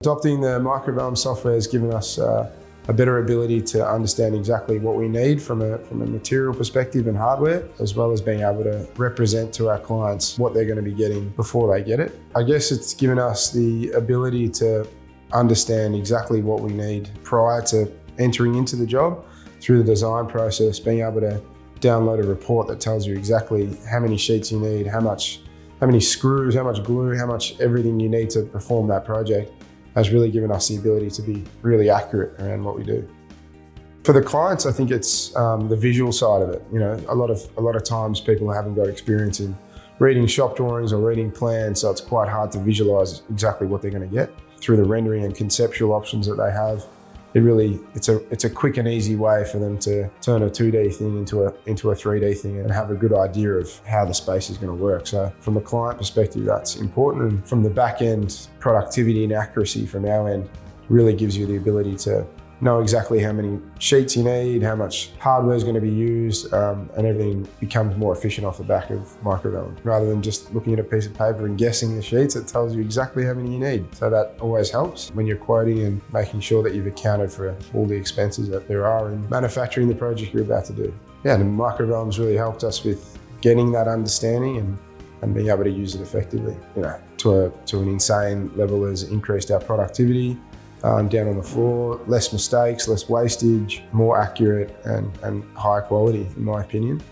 Adopting the Microvellum software has given us a better ability to understand exactly what we need from a material perspective and hardware, as well as being able to represent to our clients what they're going to be getting before they get it. I guess it's given us the ability to understand exactly what we need prior to entering into the job through the design process, being able to download a report that tells you exactly how many sheets you need, how many screws, how much glue, how much everything you need to perform that project. Has really given us the ability to be really accurate around what we do. For the clients, I think it's the visual side of it. You know, a lot of times people haven't got experience in reading shop drawings or reading plans, so it's quite hard to visualize exactly what they're going to get. Through the rendering and conceptual options that they have, it's a quick and easy way for them to turn a 2D thing into a 3D thing and have a good idea of how the space is going to work. So from a client perspective, that's important. And from the back end, productivity and accuracy from our end really gives you the ability to know exactly how many sheets you need, how much hardware is going to be used, and everything becomes more efficient off the back of Microvellum. Rather than just looking at a piece of paper and guessing the sheets, it tells you exactly how many you need. So that always helps when you're quoting and making sure that you've accounted for all the expenses that there are in manufacturing the project you're about to do. Yeah, and Microvellum's really helped us with getting that understanding and being able to use it effectively. You know, to an insane level has increased our productivity. Down on the floor, less mistakes, less wastage, more accurate and higher quality, in my opinion.